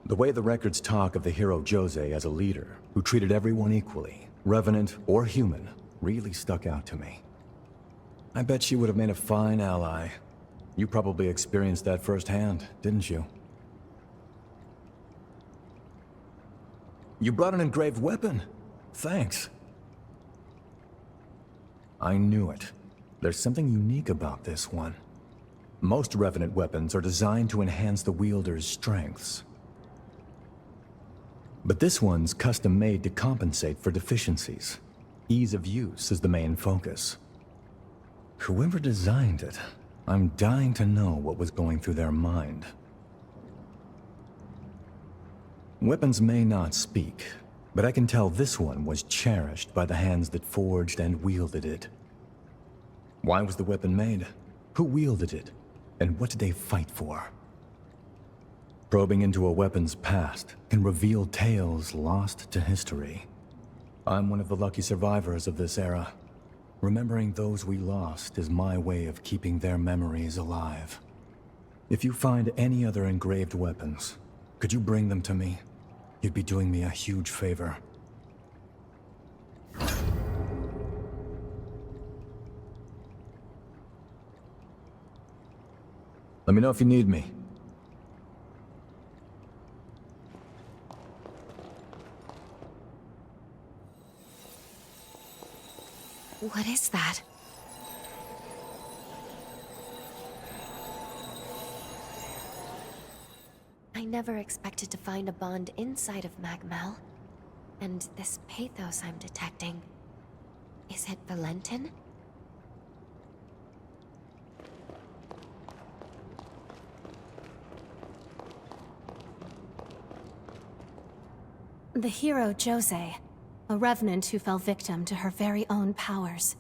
The way the records talk of the hero Jose as a leader who treated everyone equally, revenant or human, really stuck out to me. I bet she would have made a fine ally. You probably experienced that firsthand, didn't you? You brought an engraved weapon. Thanks. I knew it. There's something unique about this one. Most Revenant weapons are designed to enhance the wielder's strengths. But this one's custom-made to compensate for deficiencies. Ease of use is the main focus. Whoever designed it, I'm dying to know what was going through their mind. Weapons may not speak, but I can tell this one was cherished by the hands that forged and wielded it. Why was the weapon made? Who wielded it? And what did they fight for? Probing into a weapon's past can reveal tales lost to history. I'm one of the lucky survivors of this era. Remembering those we lost is my way of keeping their memories alive. If you find any other engraved weapons, could you bring them to me? You'd be doing me a huge favor. Let me know if you need me. What is that? I never expected to find a bond inside of Magmel. And this pathos I'm detecting... is it Valentin? The hero Jose, a revenant who fell victim to her very own powers.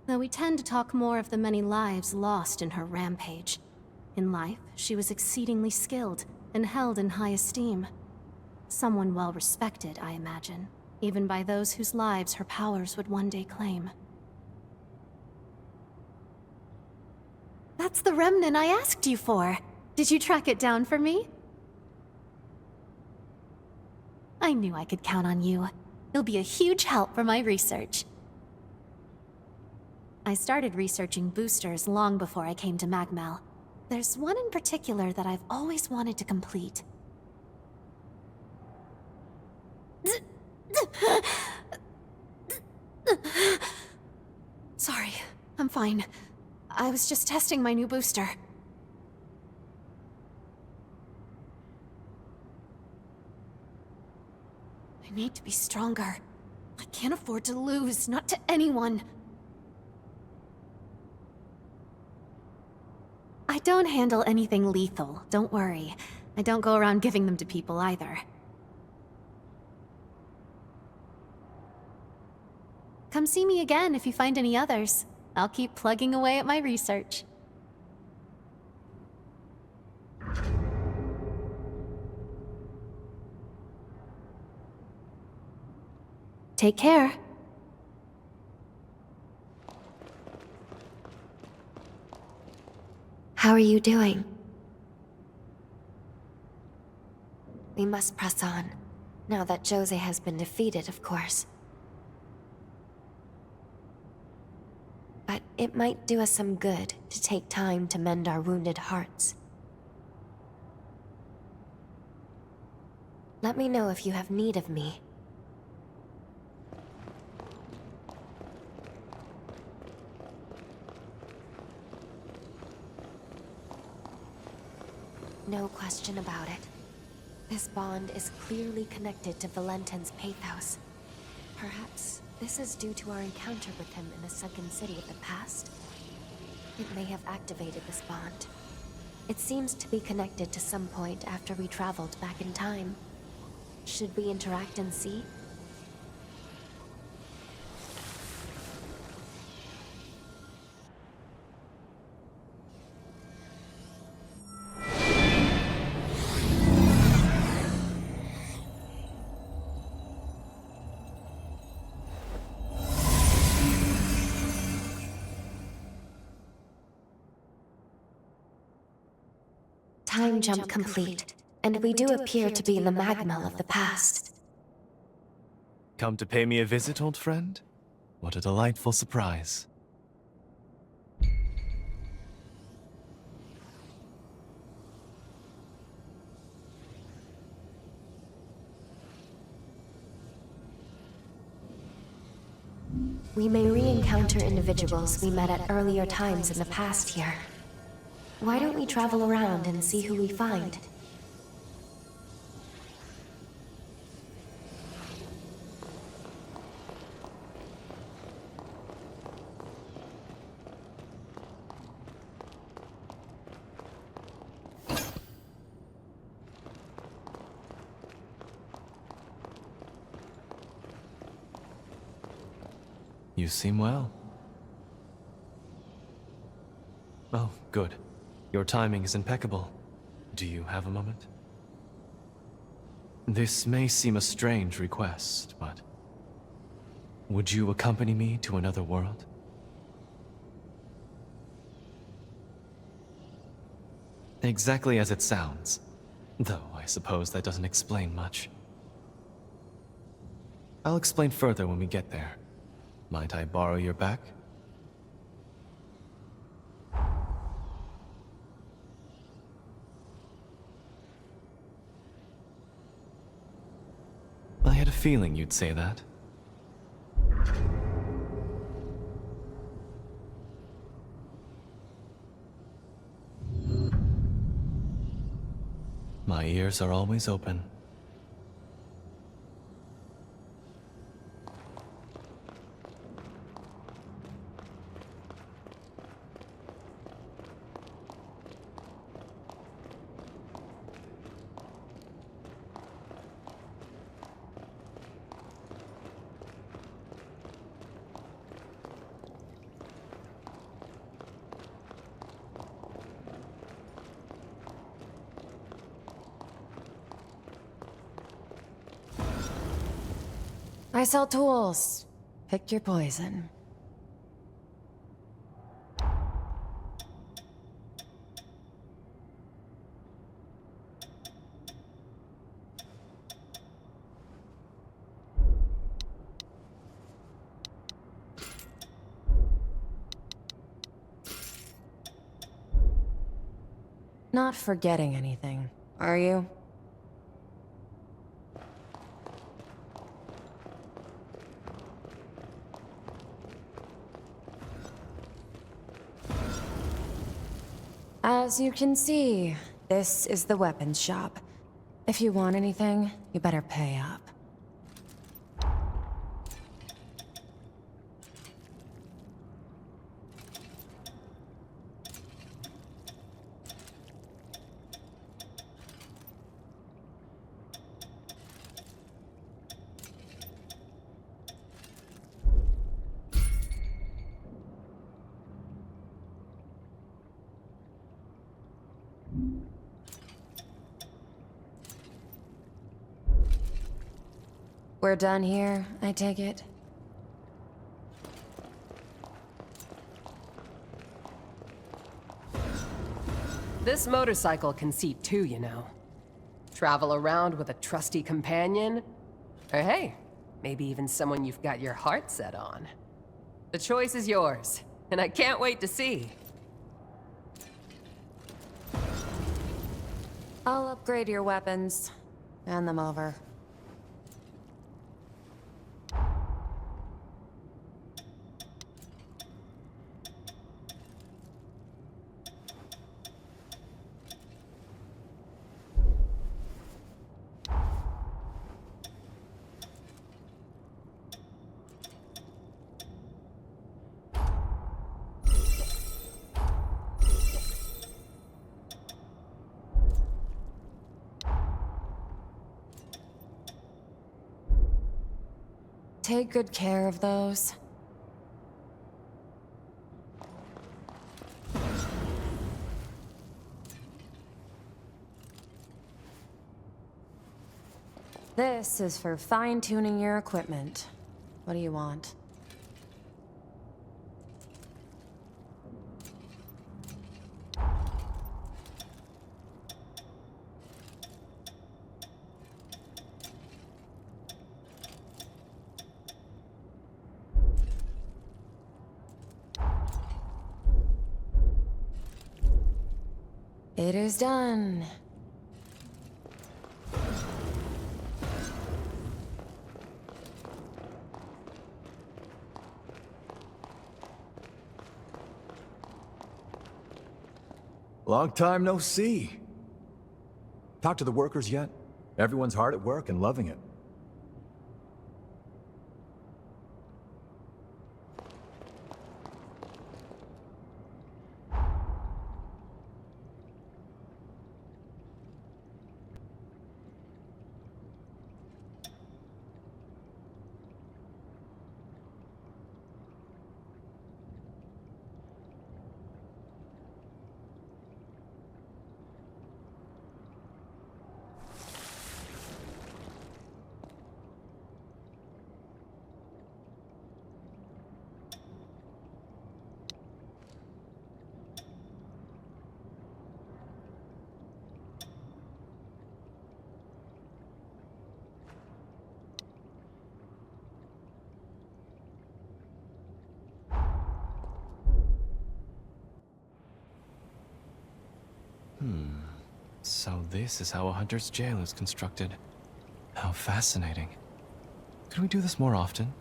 Though we tend to talk more of the many lives lost in her rampage. In life, she was exceedingly skilled and held in high esteem. Someone well respected, I imagine, even by those whose lives her powers would one day claim. That's the remnant I asked you for! Did you track it down for me? I knew I could count on you. You'll be a huge help for my research. I started researching boosters long before I came to Magmel. There's one in particular that I've always wanted to complete. Sorry, I'm fine. I was just testing my new booster. I need to be stronger. I can't afford to lose, not to anyone. I don't handle anything lethal, don't worry. I don't go around giving them to people either. Come see me again if you find any others. I'll keep plugging away at my research. Take care. How are you doing? We must press on, now that Jose has been defeated, of course. But it might do us some good to take time to mend our wounded hearts. Let me know if you have need of me. No question about it. This bond is clearly connected to Valentin's pathos. Perhaps this is due to our encounter with him in the sunken city of the past. It may have activated this bond. It seems to be connected to some point after we traveled back in time. Should we interact and see? Time jump complete, and we do appear to be in the magma of the past. Come to pay me a visit, old friend? What a delightful surprise. We may re-encounter individuals we met at earlier times in the past here. Why don't we travel around and see who we find? You seem well. Oh, good. Your timing is impeccable. Do you have a moment? This may seem a strange request, but would you accompany me to another world? Exactly as it sounds, though I suppose that doesn't explain much. I'll explain further when we get there. Might I borrow your back? I had a feeling you'd say that. My ears are always open. I sell tools. Pick your poison. Not forgetting anything, are you? As you can see, this is the weapons shop. If you want anything, you better pay up. We're done here, I take it? This motorcycle can seat two, you know. Travel around with a trusty companion, or hey, maybe even someone you've got your heart set on. The choice is yours, and I can't wait to see. I'll upgrade your weapons. Hand them over. Take good care of those. This is for fine-tuning your equipment. What do you want? It is done. Long time no see. Talk to the workers yet? Everyone's hard at work and loving it. So this is how a hunter's jail is constructed. How fascinating. Could we do this more often?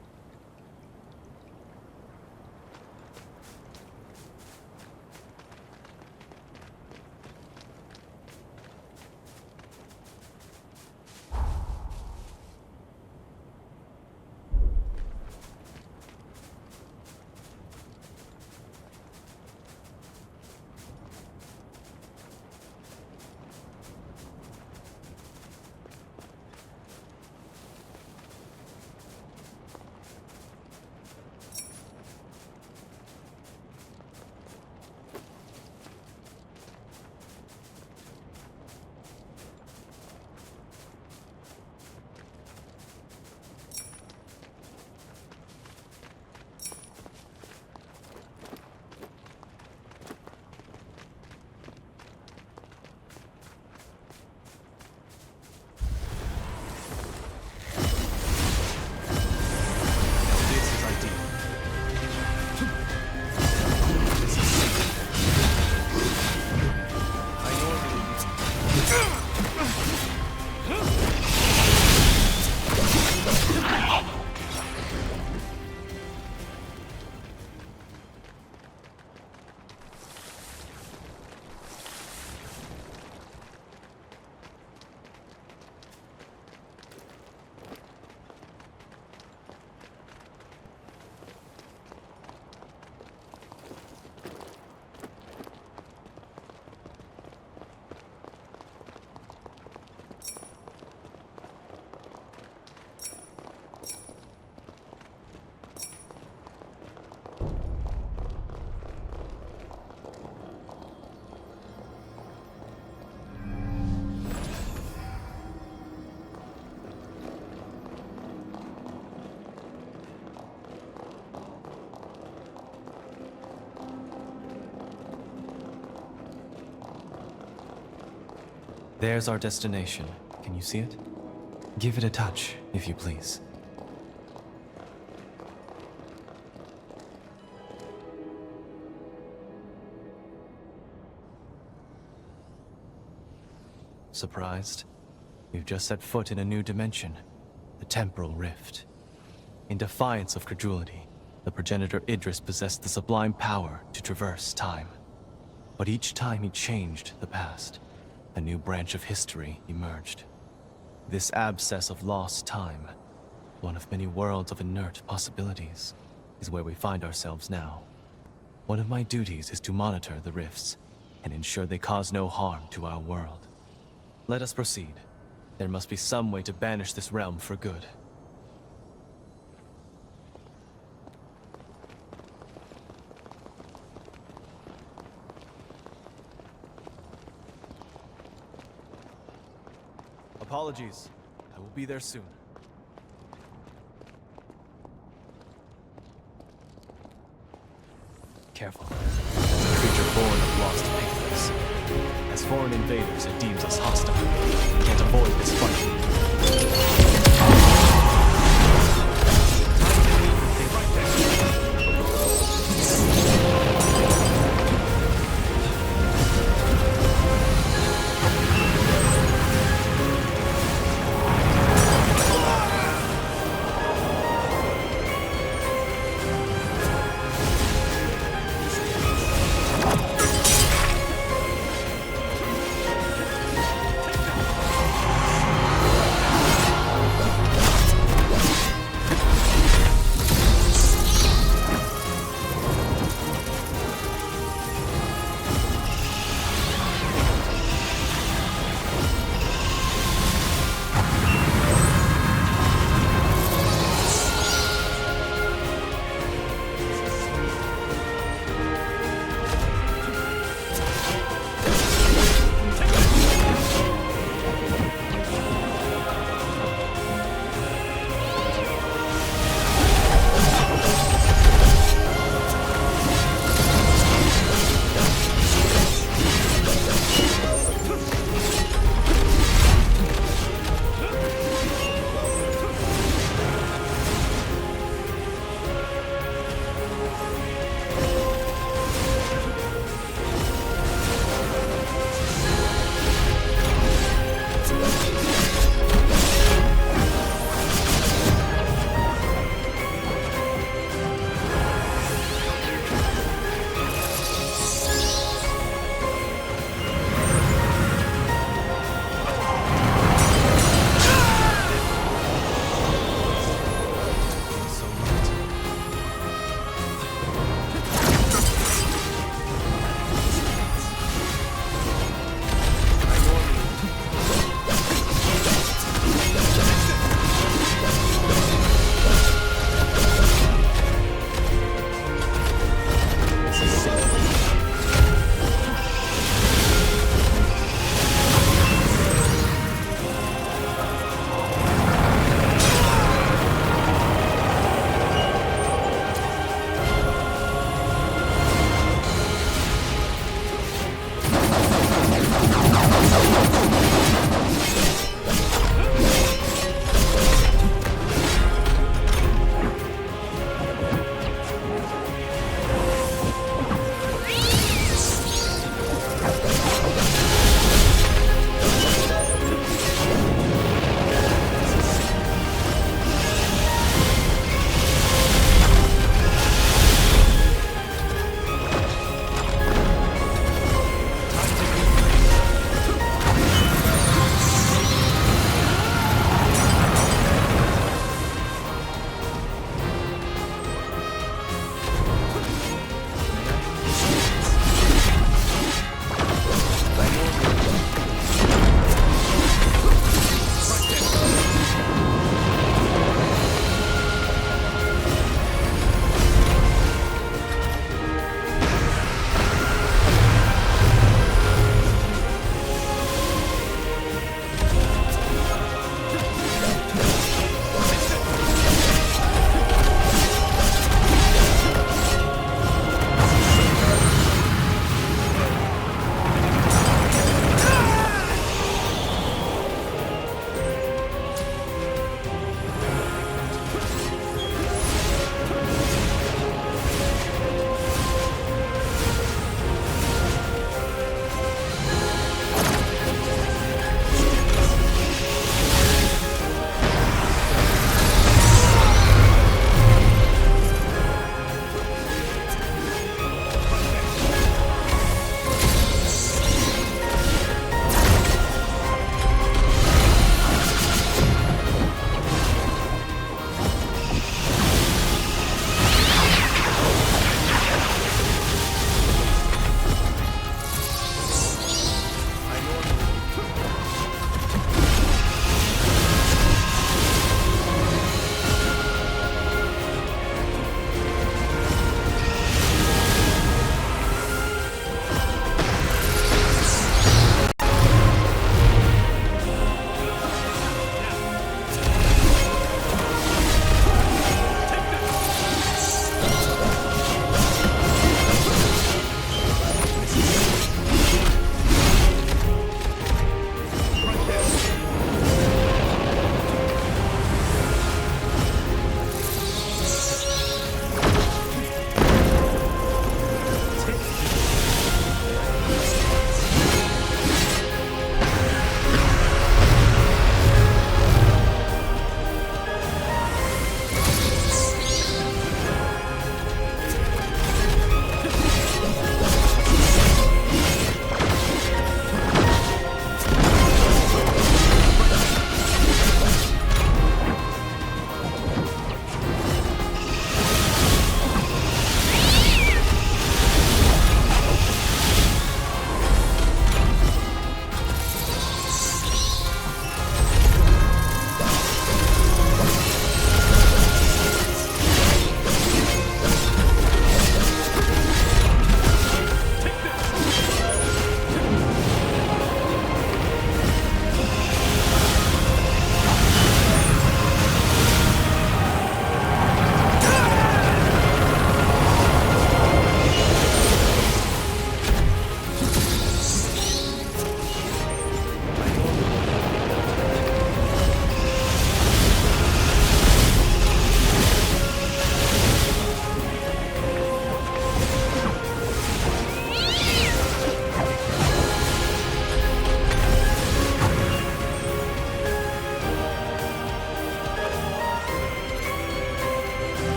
There's our destination. Can you see it? Give it a touch, if you please. Surprised? We've just set foot in a new dimension, the temporal rift. In defiance of credulity, the progenitor Idris possessed the sublime power to traverse time. But each time he changed the past, a new branch of history emerged. This abscess of lost time, one of many worlds of inert possibilities, is where we find ourselves now. One of my duties is to monitor the rifts and ensure they cause no harm to our world. Let us proceed. There must be some way to banish this realm for good. Apologies. I will be there soon. Careful. As a creature born of lost pathos. As foreign invaders, it deems us hostile. We can't avoid this fight.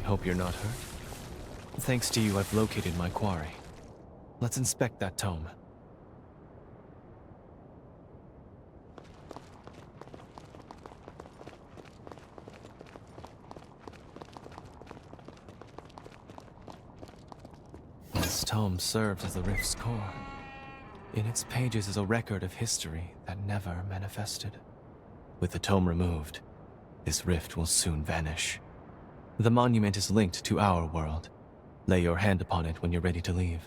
Hope you're not hurt. Thanks to you, I've located my quarry. Let's inspect that tome. This tome serves as the rift's core. In its pages is a record of history that never manifested. With the tome removed, this rift will soon vanish. The monument is linked to our world. Lay your hand upon it when you're ready to leave.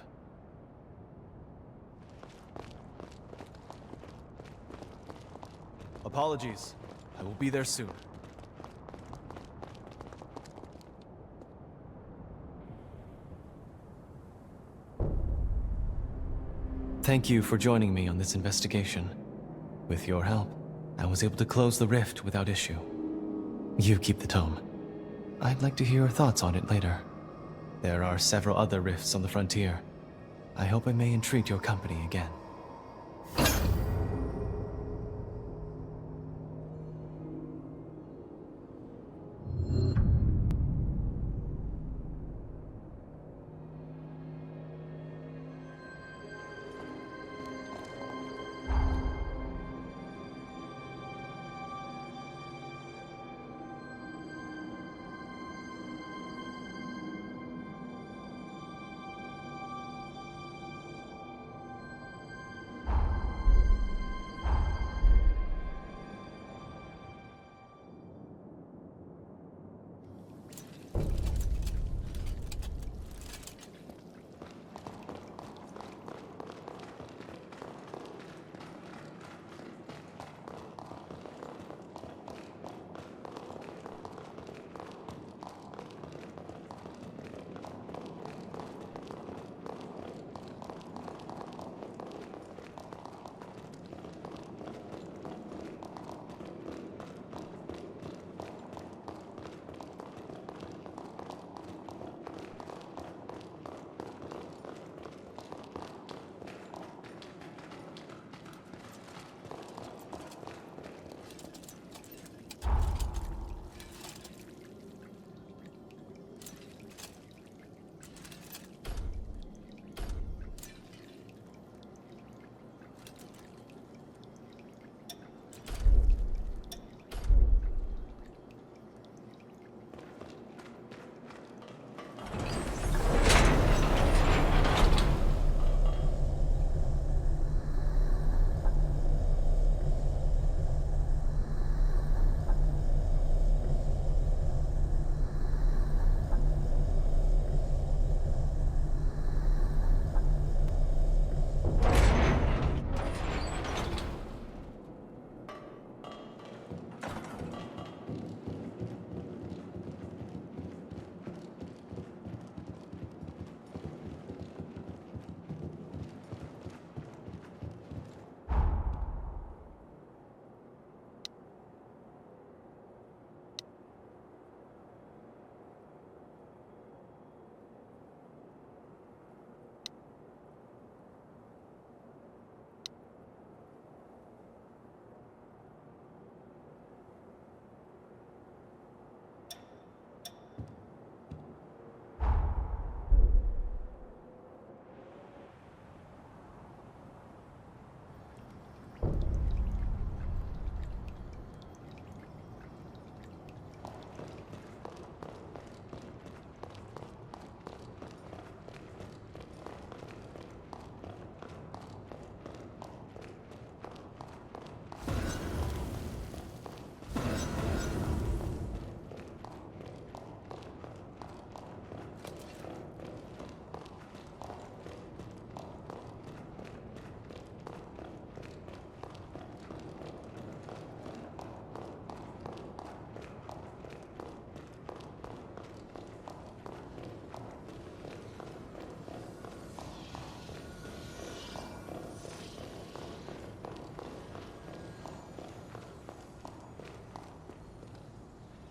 Apologies. I will be there soon. Thank you for joining me on this investigation. With your help, I was able to close the rift without issue. You keep the tome. I'd like to hear your thoughts on it later. There are several other rifts on the frontier. I hope I may entreat your company again.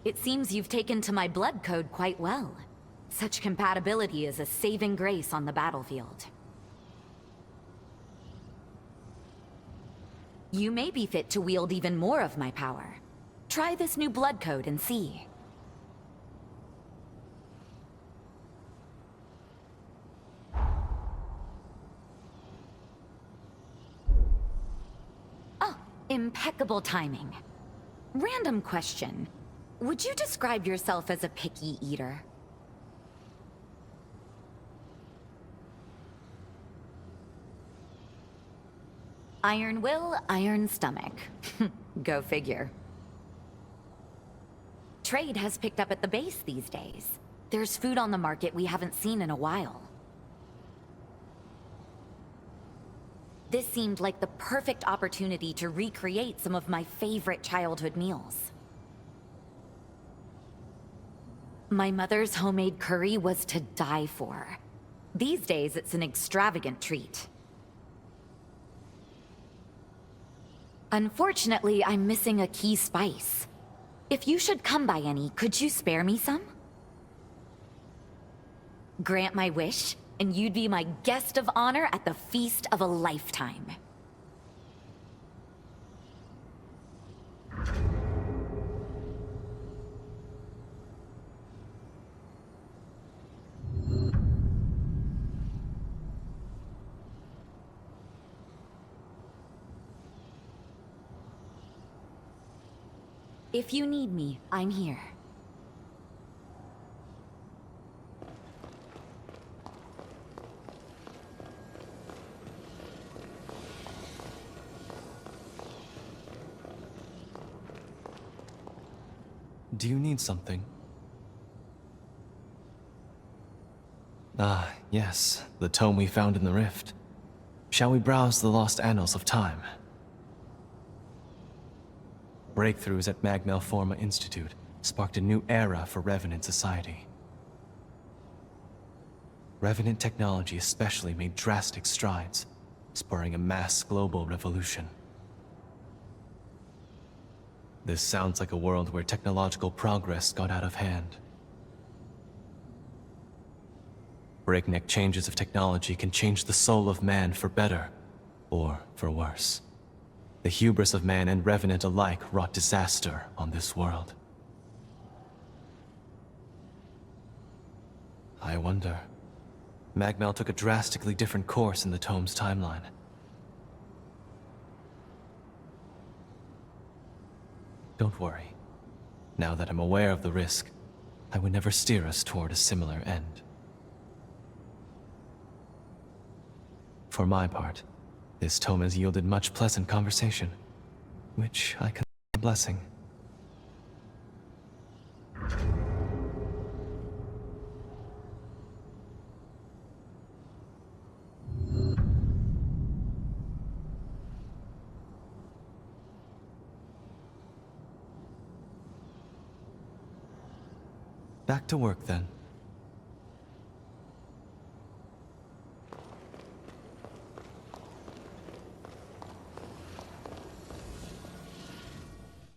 It seems you've taken to my blood code quite well. Such compatibility is a saving grace on the battlefield. You may be fit to wield even more of my power. Try this new blood code and see. Impeccable timing. Random question. Would you describe yourself as a picky eater? Iron will, iron stomach. Go figure. Trade has picked up at the base these days. There's food on the market we haven't seen in a while. This seemed like the perfect opportunity to recreate some of my favorite childhood meals. My mother's homemade curry was to die for. These days, it's an extravagant treat. Unfortunately, I'm missing a key spice. If you should come by any, could you spare me some? Grant my wish, and you'd be my guest of honor at the feast of a lifetime. If you need me, I'm here. Do you need something? Ah, yes, the tome we found in the rift. Shall we browse the lost annals of time? Breakthroughs at Magmelforma Institute sparked a new era for Revenant society. Revenant technology especially made drastic strides, spurring a mass global revolution. This sounds like a world where technological progress got out of hand. Breakneck changes of technology can change the soul of man for better, or for worse. The hubris of man and Revenant alike wrought disaster on this world. I wonder. Magmel took a drastically different course in the tome's timeline. Don't worry. Now that I'm aware of the risk, I would never steer us toward a similar end. For my part, this tome has yielded much pleasant conversation, which I consider a blessing. Back to work then.